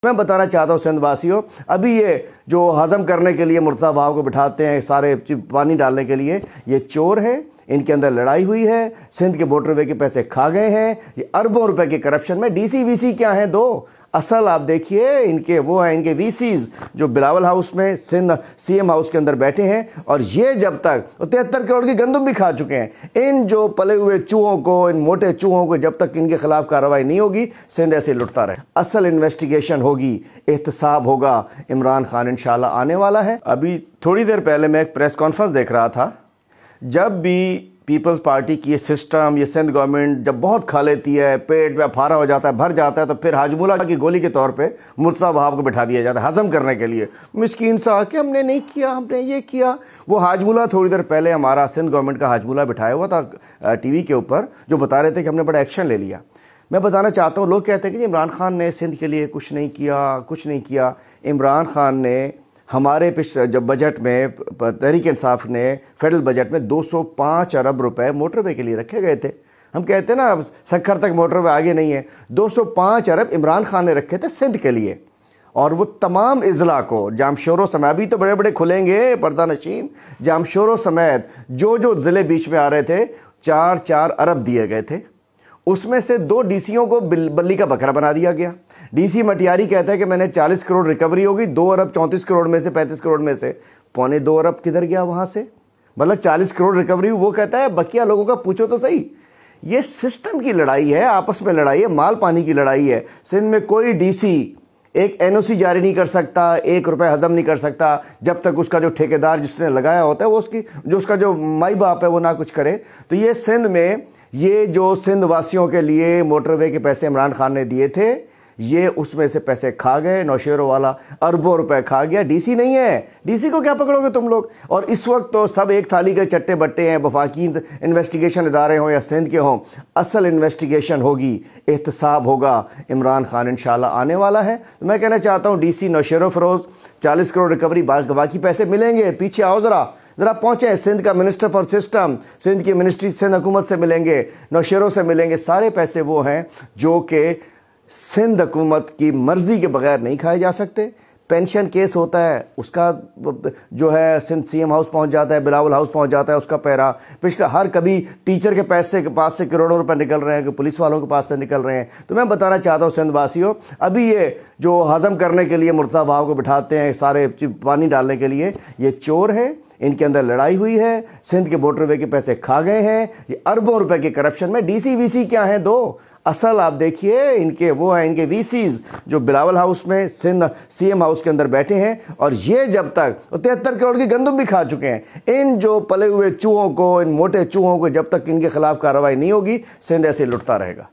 میں بتانا چاہتا ہوں سندھ واسیوں، ابھی یہ جو ہضم کرنے کے لیے مرتضیٰ بھاؤ کو بٹھاتے ہیں سارے پانی ڈالنے کے لیے، یہ چور ہیں، ان کے اندر لڑائی ہوئی ہے، سندھ کے موٹر وے کے پیسے کھا گئے ہیں، یہ اربوں روپے کے کرپشن میں ڈی سی وی سی کیا ہیں دو اصل آپ دیکھیے ان کے وہ ہیں، ان کے وی سیز جو بلاول ہاؤس میں سندھ سی ایم ہاؤس کے اندر بیٹھے ہیں، اور یہ جب تک 73 کروڑ کی گندم بھی کھا چکے ہیں، ان جو پلے ہوئے چوہوں کو، ان موٹے چوہوں کو جب تک ان کے خلاف کارروائی نہیں ہوگی سندھ ایسے لٹتا رہے۔ اصل انویسٹیگیشن ہوگی، احتساب ہوگا، عمران خان انشاءاللہ آنے والا ہے۔ ابھی تھوڑی دیر پہلے میں ایک پریس کانفرنس دیکھ رہا تھا، جب بھی پیپلز پارٹی کی یہ سسٹم، یہ سندھ گورنمنٹ جب بہت کھا لیتی ہے، پیٹ میں پھارا ہو جاتا ہے، بھر جاتا ہے، تو پھر حاجمولہ کی گولی کے طور پہ مرتضیٰ بھاؤ کو بٹھا دیا جاتا ہے ہضم کرنے کے لیے۔ مسکین سا کہ ہم نے نہیں کیا، ہم نے یہ کیا۔ وہ حاجمولہ تھوڑی دیر پہلے ہمارا سندھ گورنمنٹ کا حاجمولہ بٹھایا ہوا تھا ٹی وی کے اوپر، جو بتا رہے تھے کہ ہم نے بڑا ایکشن لے لیا۔ میں بتانا چاہتا ہوں، لوگ کہتے ہیں کہ عمران خان نے سندھ کے لیے کچھ نہیں کیا۔ عمران خان نے ہمارے جب بجٹ میں تحریک انصاف نے فیڈرل بجٹ میں 205 ارب روپے موٹر وے کے لیے رکھے گئے تھے۔ ہم کہتے ہیں نا سکھر تک موٹر وے آگے نہیں ہے، 205 ارب عمران خان نے رکھے تھے سندھ کے لیے، اور وہ تمام اضلاع کو جامشورو سمیت، ابھی تو بڑے بڑے کھلیں گے پردہ نشین، جامشورو سمیت جو ضلع بیچ میں آ رہے تھے 4 ارب دیے گئے تھے۔ اس میں سے 2 ڈی سیوں کو بلی کا بکرا بنا دیا گیا۔ ڈی سی مٹیاری کہتا ہے کہ میں نے 40 کروڑ ریکوری ہوگی، 2 ارب 34 کروڑ میں سے 35 کروڑ میں سے 2.25 ارب کدھر گیا وہاں سے؟ مطلب 40 کروڑ ریکوری، وہ کہتا ہے بقیہ لوگوں کا پوچھو تو صحیح۔ یہ سسٹم کی لڑائی ہے، آپس میں لڑائی ہے، مال پانی کی لڑائی ہے۔ سندھ میں کوئی ڈی سی ایک این او سی جاری نہیں کر سکتا، 1 روپے ہضم نہیں کر سکتا جب تک اس کا جو ٹھیکیدار جس نے لگایا ہوتا ہے وہ اس کا جو مائی باپ ہے وہ نہ کچھ کرے۔ تو یہ سندھ میں یہ جو سندھ واسیوں کے لیے موٹر وے کے پیسے عمران خان نے دیے تھے، یہ اس میں سے پیسے کھا گئے۔ نوشیرو والا اربوں روپے کھا گیا، ڈی سی نہیں ہے، ڈی سی کو کیا پکڑو گے تم لوگ؟ اور اس وقت تو سب ایک تھالی کے چٹے بٹے ہیں، وفاقی انویسٹیگیشن ادارے ہوں یا سندھ کے ہوں۔ اصل انویسٹیگیشن ہوگی، احتساب ہوگا، عمران خان انشاءاللہ آنے والا ہے۔ تو میں کہنا چاہتا ہوں D C Naushahro Feroze 40 crore recovery, باقی پیسے ملیں گے، پیچھے آؤ ذرا پہنچیں۔ سندھ کا منسٹر فار سسٹم، سندھ کی منسٹری سندھ حکومت سے ملیں گے، نوشیرو سے ملیں گے۔ سارے پیسے وہ ہیں جو کہ سندھ حکومت کی مرضی کے بغیر نہیں کھائے جا سکتے۔ پینشن کیس ہوتا ہے، اس کا جو ہے سندھ سی ایم ہاؤس پہنچ جاتا ہے، بلاول ہاؤس پہنچ جاتا ہے، اس کا پیرا پچھلا ہر کبھی ٹیچر کے پیسے کے پاس سے کروڑوں روپے نکل رہے ہیں کہ پولیس والوں کے پاس سے نکل رہے ہیں۔ تو میں بتانا چاہتا ہوں سندھ واسیوں، ابھی یہ جو ہضم کرنے کے لیے مرتضیٰ بھاؤ کو بٹھاتے ہیں سارے پانی ڈالنے کے لیے، یہ چور ہیں، ان کے اندر لڑائی ہوئی ہے، سندھ کے موٹر وے کے پیسے کھا گئے ہیں، یہ اربوں روپے کے کرپشن میں ڈی سی وی سی کیا ہیں دو اصل آپ دیکھیے ان کے وہ ہیں، ان کے وی سیز جو بلاول ہاؤس میں سندھ سی ایم ہاؤس کے اندر بیٹھے ہیں، اور یہ جب تک 73 کروڑ کی گندم بھی کھا چکے ہیں، ان جو پلے ہوئے چوہوں کو، ان موٹے چوہوں کو جب تک ان کے خلاف کارروائی نہیں ہوگی سندھ ایسے لٹتا رہے گا۔